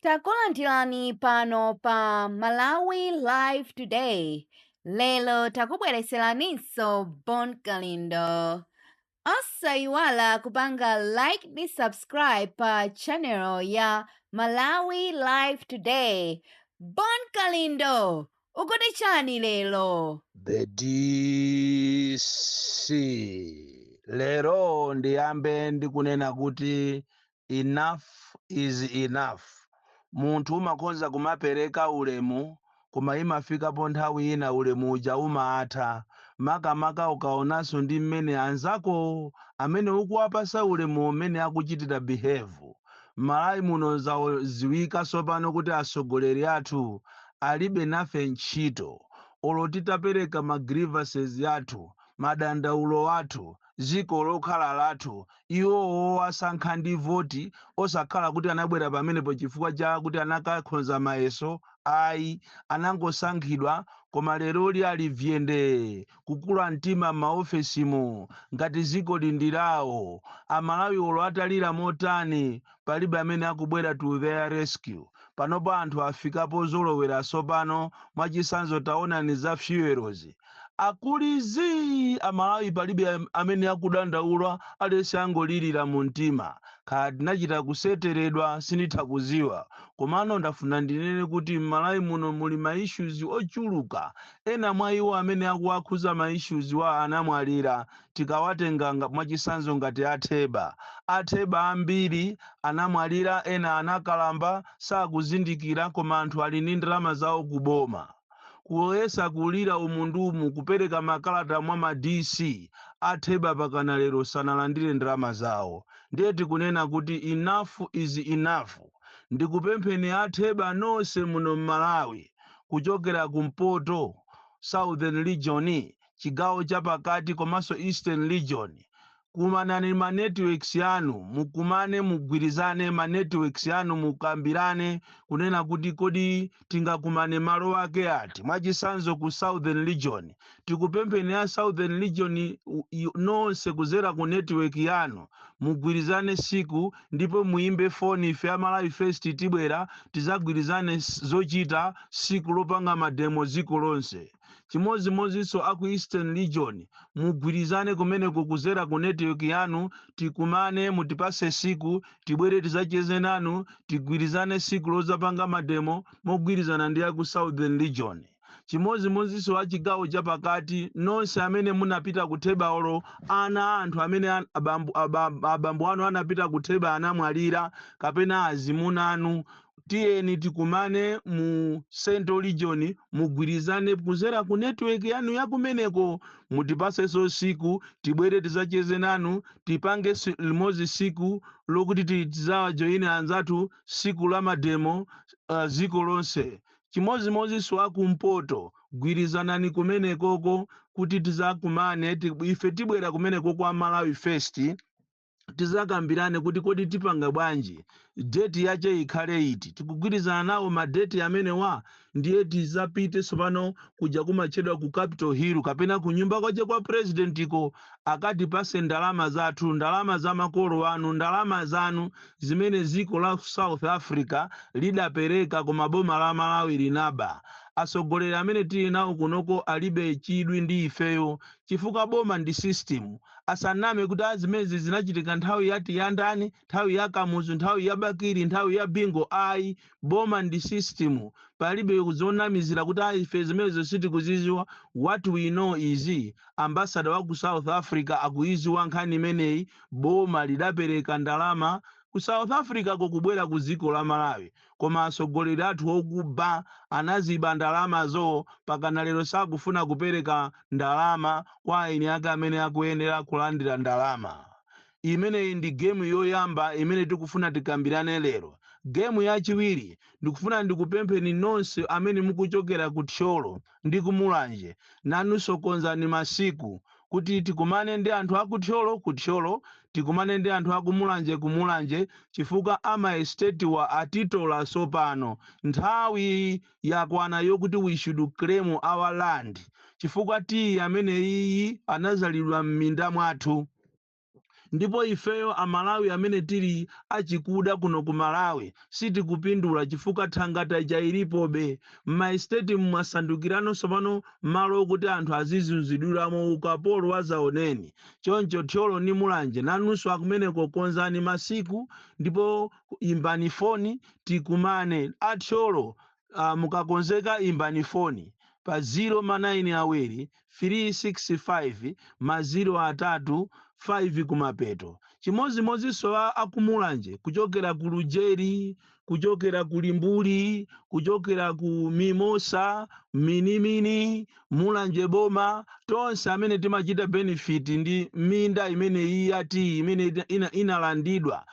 Takulandirani pano pa Malawi Live Today. Lelo takubwereseraninso Bon Kalindo. Osayiwala kupanga like ni subscribe pa channel ya Malawi Live Today. Bon Kalindo, ukuti chani lelo? The DC. Lero ndiyambe ndikunena kuti enough is enough. Munthu umakhoza kumapereka ulemu koma imafikapo nthawi ina ulemu uja umatha. Makamaka ukaonanso ndi mmene anzako amene ukuwapasa ulemu umene akuchitira behave. Malawi muno zaziwika tsopano kuti atsogoleri athu alibe nafe ntchito. Olo titapereka ma grievances yathu, madandaulo athu, dziko lokhala lathu, iwowo asankha ndi voti osakhala kuti anabwera pamenepo chifukwa cha kuti anakakhonza mayeso ayi anangosankhidwa koma leroli ali vyende kukula mtima m'maofesimo ngati dziko lindirawo. Amalawi olo atalira motani palibe amene akubwera to their rescue. Panopo anthu afikapo zolowera tsopano mwachisanzo taonani za fuels. Akulizi Amalawi palibe amene akudandaula alese angolirira mu mtima. Kaya tinachita kuseteredwa sinditha kuziwa. Komano ndafuna ndinene kuti m'Malawi muno muli ma issues ochuluka. Ena mwa iwo amene akuwakhuza ma issues wa anamwalira tikawatenga mwachisanzo ngati atheba. Atheba ambiri anamwalira, ena anakalamba sakuzindikira koma anthu ali ndi ndalama zawo kuboma. Kuyesa kulira umundumu kupereka makalata mwa ma DC atheba pakana lero sanalandire ndalama zawo. Ndiye tikunena kuti enough is enough. Ndikupempheni atheba nonse muno m'Malawi kuchokera kumpoto Southern Region, chigawo chapakati komanso Eastern Region. Kumanani ma networks yanu, mukumane mugwirizane ma networks yanu mukambirane kunena kuti kodi tingakumane malo ake ati. Mwachisanzo ku Southern Region, tikupempheni ya Southern Region nonse kuzera ku network yanu mugwirizane siku ndipo muimbe phone ife Malawi First tibwera tizagwirizane zochita siku lopanga mademo dziko lonse. Chimodzimodzinso aku Eastern Region mugwirizane kumeneko kuzera ku network yanu tikumane mutipase siku tibwere tizacheze nanu tigwirizane siku lozapanga mademo mogwirizana ndi aku Southern Region. Chimodzimodzinso a chigawo chapakati nonse amene munapita kutheba olo ana anthu amene abambo anu anapita kutheba anamwalira kapena azimuna anu, tiyeni tikumane mu Central Region mugwirizane kuzera ku network yanu yakumeneko mutipasenso siku tibwere tizacheze nanu tipange limodzi siku lokuti tizawajoyine anzathu siku la mademo dziko lonse. Chimodzimodzinso akumpoto gwirizanani kumenekoko kuti tizakumane ife tibwera kumeneko kwa Malawi First tizakambirane kuti kodi tipanga bwanji date yache ikhale iti. Tikugwirizana nawo madate amene wa ndiye tizapite tsopano kuja kumachedwa ku Capitol Hill kapena ku nyumba kwache kwa president iko akatipase ndalama zathu, ndalama za makolo anu, ndalama zanu zimene dziko la South Africa lidapereka koma boma la Malawi linaba. Atsogoleri amene tili nawo kunoko alibe chidwi ndi ifeyo chifukwa boma ndi system. Asaname kuti azimezi zinachitika nthawi yati yandani, nthawi ya Kamuzu, nthawi ya Bakiri, nthawi ya Bingo ayi. Boma ndi system. Palibe kuzonamizira kuti ife zimezo sitikuziziwa. What we know is ambassador wa ku South Africa akuiziwa nkhani imeneyi. Boma lidapereka ndalama ku South Africa kokubwera ku dziko la Malawi koma atsogoleri athu okuba anaziba ndalama zo pakana lero sakufuna kupereka ndalama kwa eni ake amene akuyenera kulandira ndalama. Imeneyi ndi game yoyamba imene tikufuna tikambirane lero. Game yachiwiri ndikufuna ndikupempheni nonse amene mukuchokera ku Tcholo ndi kumulanje nanunso konzani masiku kuti tikumane ndi anthu akuthyolo kuthyolo tikumane ndi anthu akumulanje kumulanje chifukwa ama estate wa atitola sopano nthawi yakwana yokuti we should claim our land chifukwa amene iyi anazalidwa m'minda mwathu ndipo ifeyo amalawi amene tili achikuda kuno ku Malawi sitikupindula chifukwa thangata ija ilipobe. M'maestate mwasandukiranso pano malo okuti anthu azizunzidwiramo ukapolo wa zaoneni. Choncho thyolo ni mulanje nanunso akumeneko konzani masiku ndipo imbani foni tikumane athyolo. Mukakonzeka imbani foni pa 0 awiri 365 0 5 kumapeto. Chimozimozinso akumulanje kuchokera ku Lujeri, kuchokera ku Limbuli, kuchokera ku Mimosa, Minimini, Mulanje Boma, tonse amene timachita benefit ndi minda imene iyati imene inalandidwa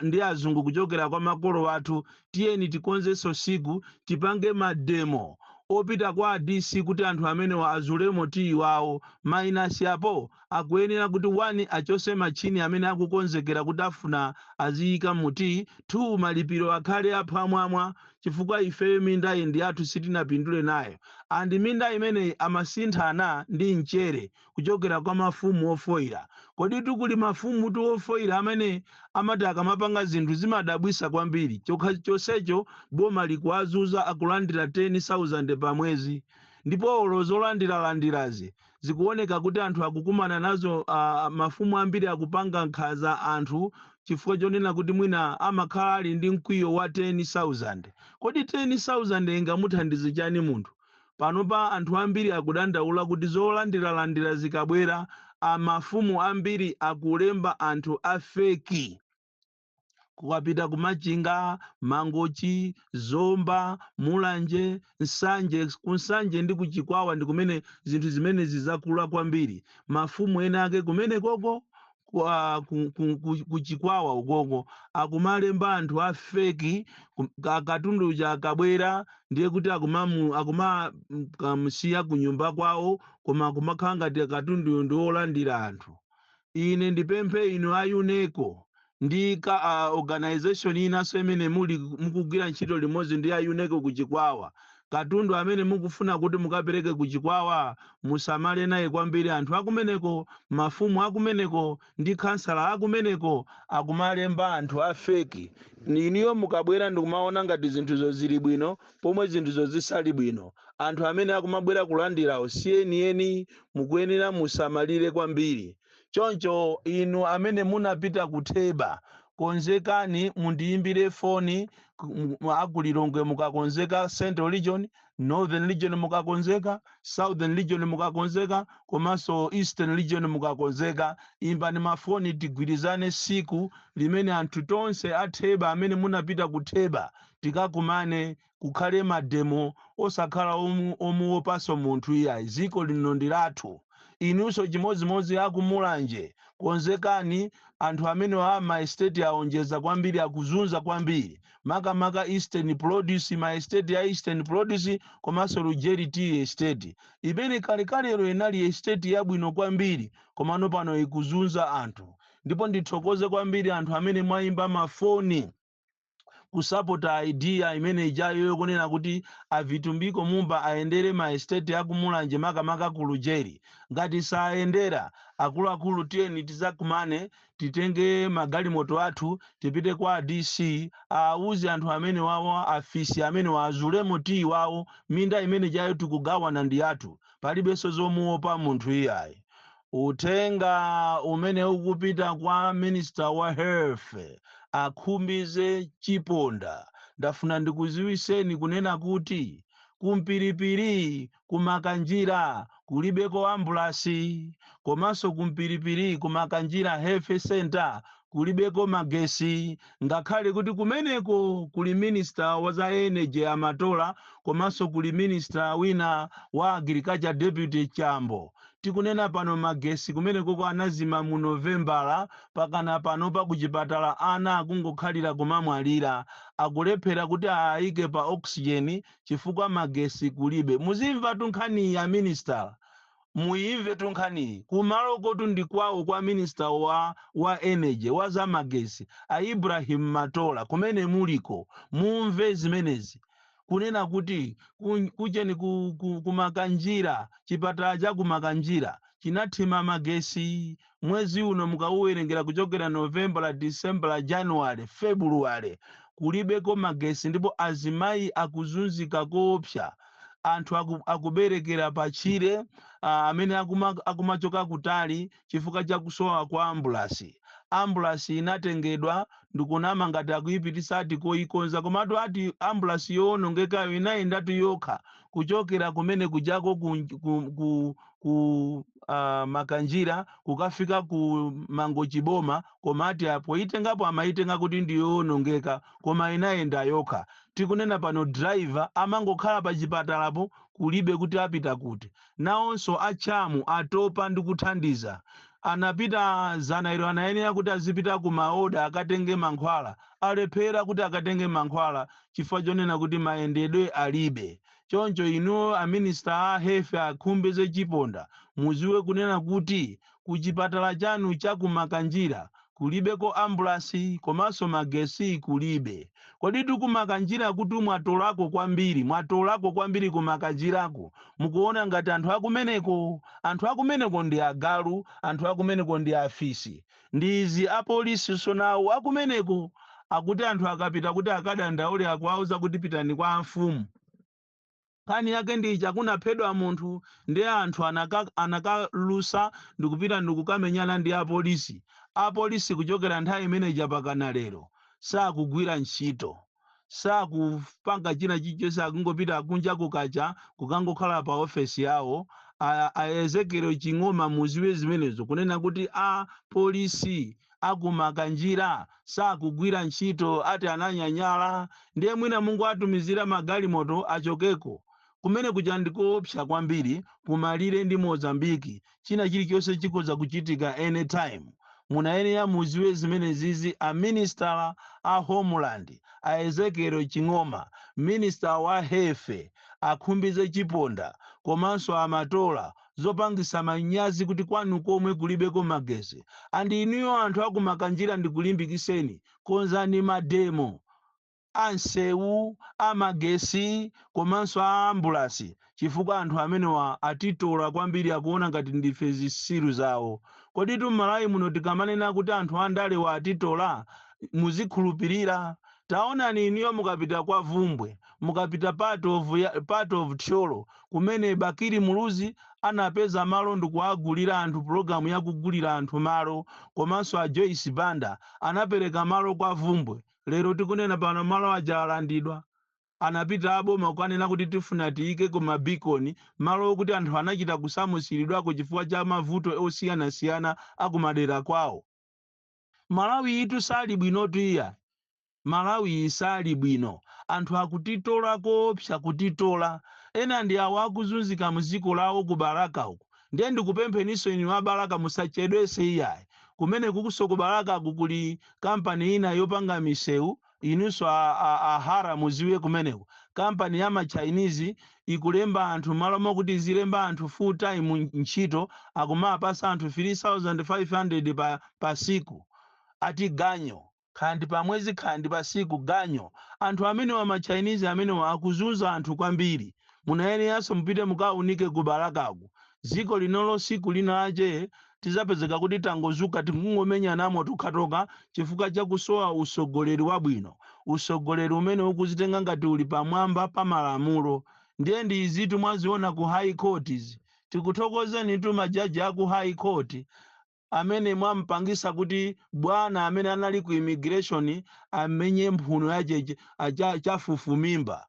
ndi azungu kuchokera kwa makolo athu. Tiyeni tikonzenso siku tipange mademo opita kwa DC kuti anthu amene azulemo tiyi wawo. Mainasi apo akuyenera kuti 1 achose machini amene akukonzekera kuti afuna aziyika muti. 2 malipiro akhale aphwamwamwa chifukwa ifeyo minda iyi ndi athu sitinapindule nayo. Andi minda imeneyi amasinthana ndi mchere kuchokera kwa mafumu ofoira. Kodi tikuli mafumu tu ofoira amene amati akamapanga zinthu zimadabwisa kwambiri. Chonsecho boma likuwazuza akulandira 10,000 pa mwezi. Ndipo olo zolandiralandirazi zikuoneka kuti anthu akukumana nazo mafumu ambiri akupanga nkhaza anthu chifukwa chonena kuti mwina amakhala ali ndi mkwiyo wa 10,000. Kodi 10,000 ingamuthandize chani munthu? Panopa anthu ambiri akudandaula kuti zolandiralandira zikabwera mafumu ambiri akulemba anthu afeki. Kukapita kumachinga, Mangochi, Zomba, Mulanje, Nsanje. Kunsanje ndi kuchikwawa ndi kumene zinthu zimene zizakula kwambiri. Mafumu ena ake kumene koko kuchikwawa ukoko akumalemba anthu afeki. Katundu uja akabwera ndiye kuti akumamusiya kunyumba kwawo koma kumakhala ngati katundu ndi olandira anthu. Ine ndipemphe inu a UNESCO ndi organization inaso imene mukugwira ntchito limodzi ndi a UNESCO kuchikwawa. Katundu amene mukufuna kuti mukapereke kuchikwawa musamale naye kwambiri. Anthu akumeneko, mafumu akumeneko ndi kansala akumeneko akumalemba anthu afeki. Iniyo mukabwera ndikumaona ngati zinthuzo zili bwino pomwe zinthuzo zisali bwino. Anthu amene akumabwera kulandirawo siyeni mukuyenera musamalire kwambiri. Choncho inu amene munapita kutheba konzekani mundiyimbire foni akulilongwe mukakonzeka. Central Region, Northern Region mukakonzeka, Southern Region mukakonzeka, komanso Eastern Region mukakonzeka. Imbani mafoni tigwirizane siku limene anthu tonse atheba amene munapita kutheba tikakumane kukhale mademo osakhala omuopaso munthu iyayi. Ziko lino ndi lathu. Inunso chimozimozi akumulanje konzekani. Anthu amene wa maestate aonjeza kwambiri akuzunza kwambiri. Makamaka Eastern Produce, maestate ya Eastern Produce komanso Lujeri Tea Estate imene kalekalero inali estate yabwino kwambiri komano pano ikuzunza anthu. Ndipo ndithokoze kwambiri anthu amene mwayimba mafoni kusapota idea imene ijayo yokunena kuti avitumbiko mumba aendere maestate akumulanje makamaka ku Lujeri. Ngati saendera akuluakulu tiyeni tizakumane titenge magalimoto athu tipite kwa DC auze anthu amene wawo afisi amene wazulemo tii wawo minda imene jayo tikugawana ndi athu. Palibenso zomuopa munthu iyayi. Utenga umene ukupita kwa Minister wa Health akhumbize Chiponda. Ndafuna ndikuziwiseni kunena kuti kumpiripiri kumakanjira kulibeko ambulasi, komanso kumpiripiri kumakanjira health center kulibeko magesi. Ngakhale kuti kumeneko kuli minister wa za energy Amatola, komanso kuli minister wina wa agriculture deputy Chambo. Tikunena pano magesi kumeneko kwa anazima mu Novembala pakana pano pa kuchipatala ana akungokhalira kumamwalira akulephera kuti aike pa oxygen chifukwa magesi kulibe. Muzimva tunkhani ya minister, muimve tunkhani kumalo kotu ndi kwawo kwa minister wa energy wa za magesi a Ibrahim Matola. Kumene muliko mumve zimenezi kunena kuti kucheni kumakanjira chipatala cha kumakanjira chinathima magesi mwezi uno mukauwerengera kuchokera Novemba, December, January, February kulibeko magesi, ndipo azimayi akuzunzika koopsa. Anthu akuberekera pachire amene akumachoka kutali chifukwa cha kusowa kwa ambulasi. Ambulasi inatengedwa ndikunama ngati akuyipitisa ati koikonza, komatu ati ambulasi yowonongekayo inayendatu yokha kuchokera kumene kujako ku Makanjira kukafika ku Mangochiboma, koma ati apo itengapo amaitenga kuti ndiyowonongeka, koma inayenda yokha. Tikunena pano driver amangokhala pa chipatalapo kulibe kuti apita kuti. Nawonso achamu atopa ndi kuthandiza. Anapita Zanairo anayenera kuti azipita ku maoda akatenge mankhwala, alephera kuti akatenge mankhwala chifukwa chonena kuti mayendedwe alibe. Choncho inu aminister a hefe akhumbeze chiponda muziwe kunena kuti kuchipatala chanu cha ku Makanjira kulibeko ambulasi komanso magesi kulibe. Kodi ku Makanjira kuti mwatolako kwambiri ku Makanjirako, mukuona ngati anthu akumeneko ndi agalu, anthu akumeneko ndi afisi, ndi izi apolisi sonawo akumeneko akuti anthu akapita kuti akadandaule akuauza kuti pitani kwa mfumu. Kani yake ndi chakunaphedwa munthu ndi anthu anakalusa ndikupita ndikukamenyana ndi apolisi. Apolisi kuchokera nthawi imeneja pakana lero sakugwira ntchito, sakupanga china chilichonse, akungopita kunja kukacha kukangokhala pa ofesi yawo. Aezekero Ching'oma muziwe zimenezo kunena kuti apolisi aku Makanjira sakugwira ntchito, ati ananyanyala. Ndiye mwina Mungu atumizira magalimoto achokeko kumene kuja ndikoopsa kwambiri kumalire ndi Mozambiki. China chilichonse chikhoza kuchitika anytime. Munayenera muziwe zimenezizi. A minister a Homeland Aezekero Ching'oma, minister wa hefe akhumbize chiponda komanso amatola zopangisa manyazi kuti kwanu komwe kulibeko magesi. Andi inuyo anthu aku Makanjira ndikulimbikiseni, konzani mademo ansewu amagesi komanso a ambulasi chifukwa anthu amenewa atitola kwambiri, akuona ngati ndife zisiru zawo. Kodi Malawi muno tikamanena kuti anthu andalewa atitola muzikhulupirira? Taonani iniyo mukapita kwa Vumbwe, mukapita part of Tcholo kumene Bakiri Muluzi anapeza malo ndikuagulira anthu, programu yakugulira anthu malo, komanso a Joyce Banda anapereka malo kwa Vumbwe. Lero tikunena pano malo aja alandidwa, anapita aboma kukanena kuti tifuna tiyike ku mabikoni, malo okuti anthu anachita kusamusiridwako chifukwa cha mavuto osiyanasiyana akumadera kwawo. Malawi itu sali bwino tuiya, Malawi isali bwino, anthu akutitola koopsa kutitola. Ena ndi awo akuzunzika muziko lawo ku Baraka uku. Ndiye ndikupempheniso inu a Baraka musachedwese iyayi. Kumene kukuso ku Baraka kukuli kampani ina yopanga misewu, inunso ahara muziwe kumeneko. Kampani ya Chinese ikulemba anthu malo mokuti zilemba anthu full time ntchito, akumapasa anthu 3,500 pa siku. Ati ganyo khandi pa mwezi, khandi pa siku ganyo. Anthu amene wa Chinese amene akuzunza anthu kwambiri. Munayeneranso mupite mukaunike ku Barakaku. Ziko linolo siku linache tizapezeka kuti tangozuka tikungomenya namo tukhatoka chifukwa cha kusowa usogoleri wabwino, usogoleri umene ukuzitenga ngati uli pamwamba pa malamulo. Ndiye ndi izitu mwaziona ku high court. Tikuthokozeni tu majaji aku high court amene mwampangisa kuti bwana amene anali ku immigration amenye mphuno yache chafufu mimba.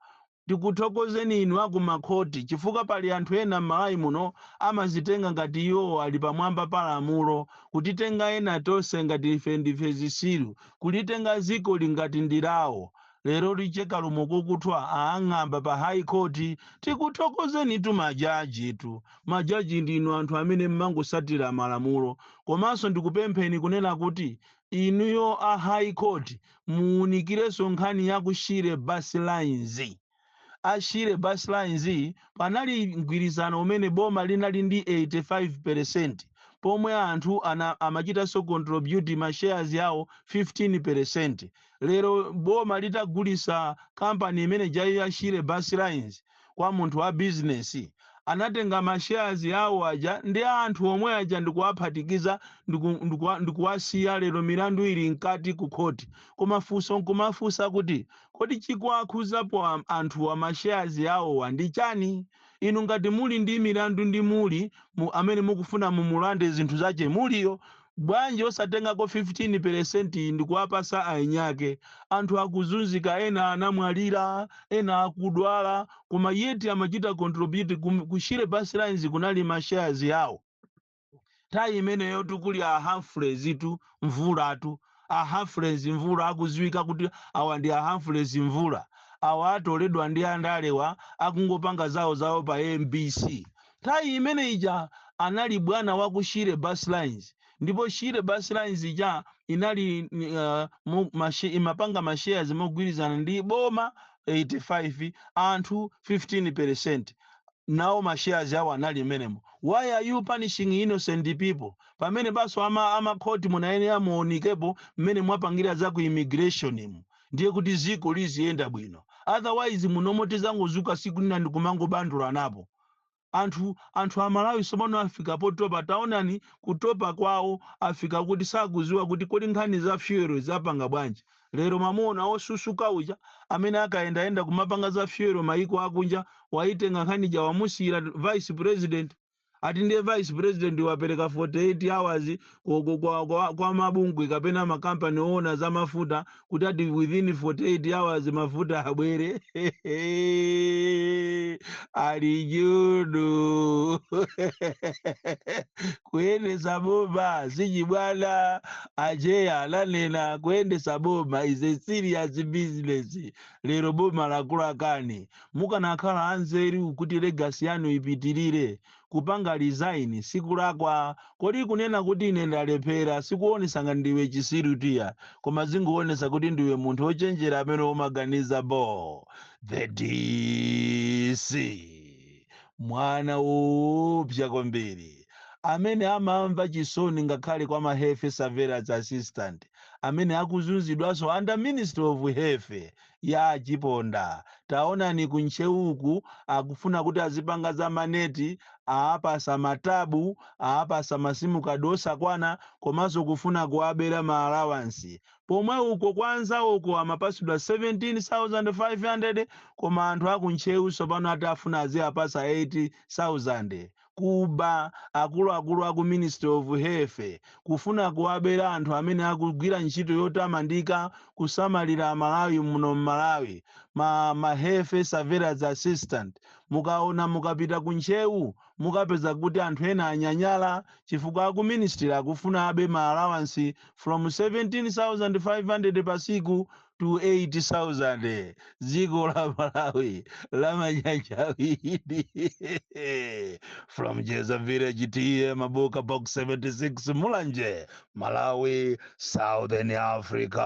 Tikuthokozeni inu aku makhoti chifukwa pali anthu ena Malawi muno amazitenga ngati iwo ali pamwamba pa lamulo, kutitenga ena tonse ngati ife ndife zisiru, kulitenga ziko lingati ndilawo. Lero licheka lumukukutwa aang'amba pa high court. Tikuthokozeni tu majaji tu. Majaji ndinu anthu amene mmangosatira malamulo. Komanso ndikupempheni kunena kuti inuyo a high court muunikireso nkhani ya kushire bus lines. Ashire bus lines panali mgwirizano umene boma linali ndi 85%, pomwe anthu amachita so contribute ma shares yawo 15%. Lero boma litagulisa kampani imene jayo Ashire bus lines kwa munthu wa business, anatenga mashares yawo aja ndi anthu omwe aja ndikuwaphatikiza ndikuwasiya lero milandu ili mkati ku khoti. Koma funso nkumafunsa kuti kodi chikuakhuzapo anthu wa mashares yawowa ndi chani? Inu ngati muli ndi milandu ndi muli amene mukufuna mumulande zinthu zache muliyo, bwanji osatengako 15% ndikuwapasa ainyake? Anthu akuzunzika, ena anamwalira, ena akudwala, koma yeti amachita contribute ku Shire Buslines kunali mashares yawo. Tayi imeneyo tukuli a Humphreys tu mvulatu, a Humphreys mvula akuziwika kuti awa ndi a Humphreys mvula, awa atoledwa ndi andalewa akungopanga zawo pa MBC. Tayi imene ija anali bwana wa ku Shire Buslines, ndipo Shire Buslines ija inali imapanga mashares mogwirizana ndi boma 85, anthu 15%. Now mashares yawo anali menemo. Why are you punishing innocent people? Pamene baso ama khoti munaene amuonikepo mmene mwapangira za ku immigration imu, ndiye kuti ziko liziyenda bwino. Otherwise munomoti zangozuka siku lina ndikumango bandula napo. Anthu amalawi somano afika potopa, taonani kutopa kwawo afika kuti sakuziwa kuti kodi nkhani za fuel zapanga bwanji. Lero mamona osusuka uja amene akaenda kumapanga za fuel maiko akunja, waitenga nkhani ja wamusira vice president, ati ndiye vice president wapereka 48 hours kwa mabungwe kapena makampani oona za mafuta kuti ati within 48 hours mafuta abwere. Ali judu kuendesa boma sichibwana ajeya alanena kuendesa boma is a serious business. Lero boma lakula kani mukanakhala anzeru kuti legacy yanu ipitirire. Kupanga resign sikulakwa, kodi kunena kuti ine ndalephera sikuonesa nga ndiwe chisirutia, koma zingoonesa kuti ndiwe munthu ochenjera amene umaganiza bo. The DC mwana upya kwambiri amene amamva chisoni ngakhale kwa ma health surveillance assistant amene akuzunzidwaso under Ministry of Health ya Chiponda. Taonani kuncheuku akufuna kuti azipanga za maneti, aapasa matabu, aapasa masimu kadosa kwana, komanso kufuna kuabera ma allowance. Pomwe uko kwanza uko amapasidwa 17,500, koma anthu akuncheu sopano atafuna aziapasa 80,000. Kuba akulu aku Ministry of Health kufuna kuabera anthu amene akugwira ntchito yotamandika kusamalira Malawi muno Malawi, ma health surveillance assistant. Mukaona mukapita kuncheu mukapeza kuti anthu ena anyanyala chifukwa ku ministry akufuna abe ma allowance from 17,500 pasiku to 80,000. Ziko la Malawi la manyanjawidi. From Jeza Village TM Maboka Box 76 Mulanje, Malawi, Southern Africa.